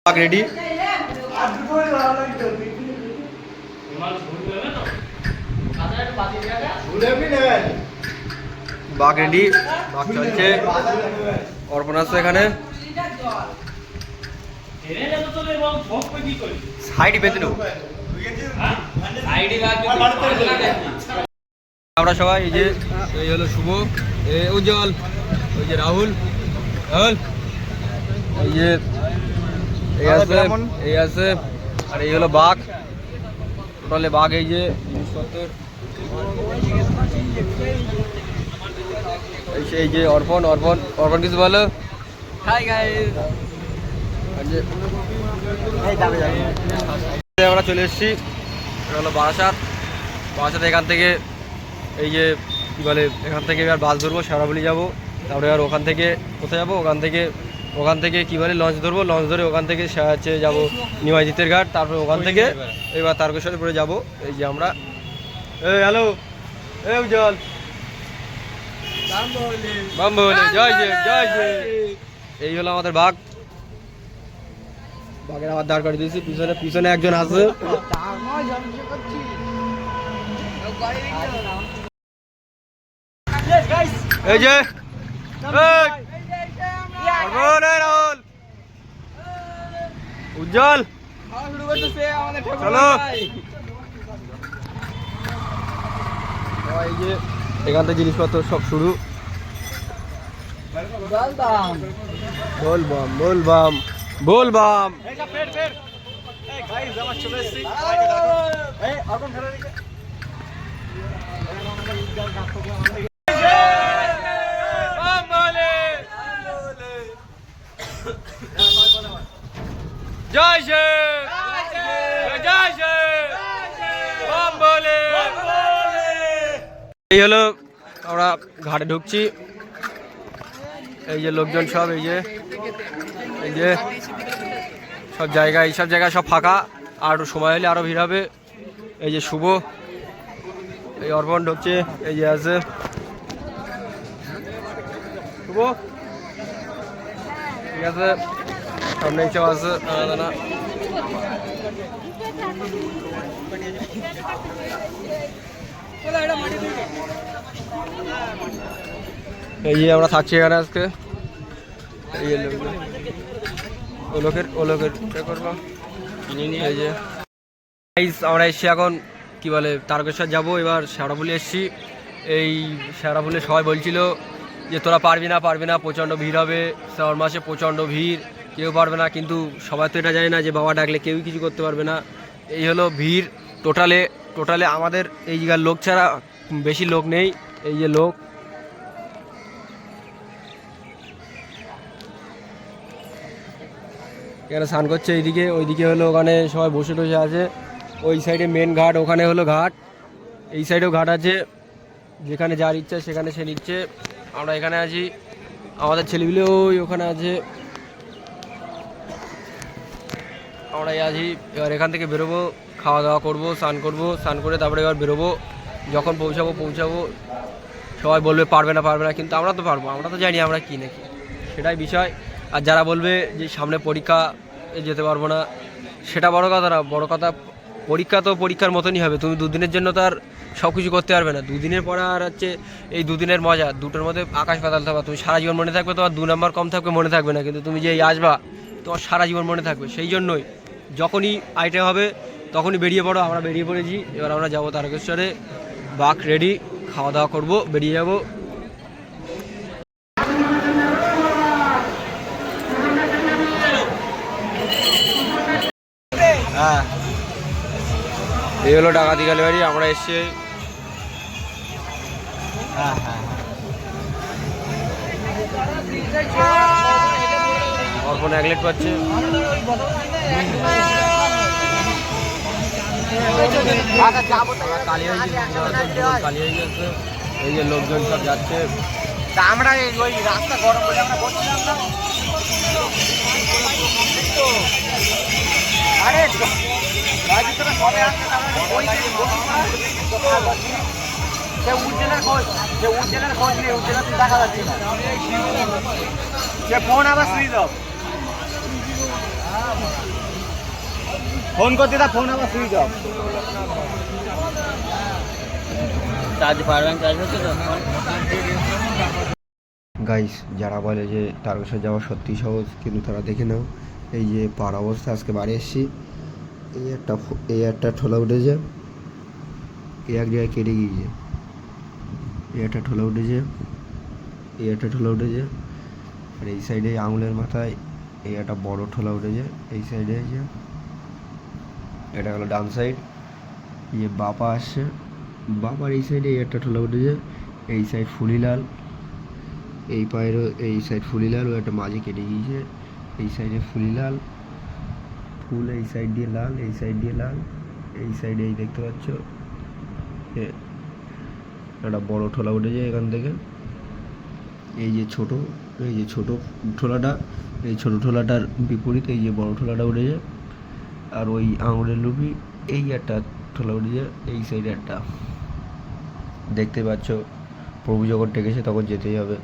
বাঘ রেডি। বাঘ রেডি, বাঘ চলছে। অর্পণ আসছে এখানে সাইডে বেঁধে নেব। আমরা সবাই এই যে এই হলো শুভ, উজ্জ্বল, ওই যে রাহুল, এই যে এই আছে, আর এই হলো বাঘ। টোটালে বাঘ। এই যে জিনিসপত্র, এই যে অর্পণ কিছু বলো। হাই গাইস, আমরা চলে এসেছি। এটা হলো বারাসাত। এখান থেকে এই যে কী বলে, এখান থেকে এবার বাস ধরবো, শেওড়াফুলি যাবো। তারপরে আর ওখান থেকে কোথায় যাবো, ওখান থেকে কী বলে লঞ্চ ধরবো। লঞ্চ ধরে ওখান থেকে হচ্ছে যাবো নিমাইজিতের ঘাট। তারপরে ওখান থেকে এবার তারকেশ্বরে যাবো। এই যে আমরা হ্যালো উজ্জ্বল, জয় এই হলো আমাদের বাঘ। বাঘের আবার দাঁড় করে দিয়েছি। পিছনে একজন আছে। এই যে উজ্জ্বল, চলো। এই যে এখান থেকে জিনিসপত্র সব শুরু। বোলবাম। জয় এই হলো আমরা ঘাটে ঢুকছি। এই যে লোকজন সব, এই যে সব জায়গায় সব ফাঁকা। আর সময় হলে আরো ভিড় হবে। এই যে শুভ, এই অর্পণ ঢুকছে। এই যে আছে শুভ, ঠিক আছে। সামনে সব আছে না। এই যে আমরা থাকছি এখানে আজকে। এই লোকের করবো। এই যে আমরা এসছি এখন কি বলে তারকেশ্বর যাবো। এবার শেওড়াফুলি এসছি। এই শেওড়াফুলি সবাই বলছিল যে তোরা পারবি না, প্রচণ্ড ভিড় হবে, শ্রাবণ মাসে প্রচণ্ড ভিড়, কেউ পারবে না। কিন্তু সবাই তো এটা জানে না যে বাবা ডাকলে কেউই কিছু করতে পারবে না। এই হলো ভিড়। টোটালে আমাদের এই জায়গার লোক ছাড়া বেশি লোক নেই। এই যে লোক, এখানে স্নান করছে। এইদিকে ওইদিকে হলো ওখানে সবাই বসে আছে। ওই সাইডে মেন ঘাট, ওখানে হলো ঘাট। এই সাইডেও ঘাট আছে, যেখানে যার ইচ্ছা সেখানে সে নিচ্ছে। আমরা এখানে আছি, আমাদের ছেলেগুলো ওখানে আছে, আমরাই আছি। এবার এখান থেকে বেরোবো, খাওয়া দাওয়া করবো, স্নান করে তারপরে এবার বেরোবো। যখন পৌঁছাবো সবাই বলবে পারবে না, কিন্তু আমরা তো পারবো। আমরা তো জানি আমরা কি নাকি, সেটাই বিষয়। আর যারা বলবে যে সামনে পরীক্ষা যেতে পারবো না, সেটা বড় কথা না। বড় কথা পরীক্ষা তো পরীক্ষার মতনই হবে। তুমি দুদিনের জন্য তো আর সব কিছু করতে পারবে না। দুদিনের পরে আর হচ্ছে এই দুদিনের মজা, দুটোর মধ্যে আকাশ পাতাল থাকবে। তুমি সারা জীবন মনে থাকবে, তোমার 2 নম্বর কম থাকবে, মনে থাকবে না। কিন্তু তুমি যে আসবা, তোমার সারা জীবন মনে থাকবে। সেই জন্যই যখনই আইটেম হবে তখনই বেরিয়ে পড়ো। আমরা বেরিয়ে পড়েছি। এবার আমরা যাবো তারকেশ্বরে। বাঘ রেডি, খাওয়া দাওয়া করবো, বেরিয়ে যাবো। হ্যাঁ, এই হলো ডাকাতি গালিবাড়ি। আমরা এসছি। অর্পণ 1 প্লেট পাচ্ছে। কালী হয়ে গেছে। এই যে লোকজন সব যাচ্ছে। আমরা ওই রাস্তা গরম বলে আমরা বসছিলাম না। আরে উজ্জ্বলের খোঁজ নেই, উজ্জ্বলের দেখা যাচ্ছে না। সে ফোন আবার সুইচ অফ। ফোন করতে তা ফোন আবার switch off. Charge power bank charge হচ্ছে তো। গাইস, যারা বলে যে তারকেশ্বর যাওয়া সত্যি সহজ, কিন্তু তারা দেখে নাও এই যে পার অবস্থা। আজকে বাড়ি এসেছি, এই একটা ঠোলা উঠেছে, এই এক জায়গায় কেটে গিয়েছে, এই একটা ঠোলা উঠেছে, এই একটা ঠোলা উঠেছে, আর এই সাইডে আঙুলের মাথায় এই একটা বড় ঠোলা উঠেছে। এই সাইডে আছে, এটা হলো ডান সাইড। ইয়ে বাপা আসছে, বাবার এই সাইডে এই একটা ঠোলা উঠেছে, এই সাইড ফুলি লাল, এই পায়েরও এই সাইড ফুলি লাল, ও একটা মাঝে কেটে গিয়েছে, এই সাইডে ফুলি লাল ফুল, এই সাইড দিয়ে লাল, এই সাইড দিয়ে লাল, এই সাইডে এই দেখতে পাচ্ছ একটা বড় ঠোলা উঠেছে এখান থেকে। এই যে ছোট, এই যে ছোট ঠোলাটা, এই ছোট ঠোলাটার বিপরীত এই যে বড় ঠোলাটা উঠেছে। আর ওই আঙুলের লুপি এই একটা ঠোলা উঠেছে, এই সাইডে একটা। দেখতে পাচ্ছ, প্রভু যখন ডেকেছে তখন যেতেই হবে।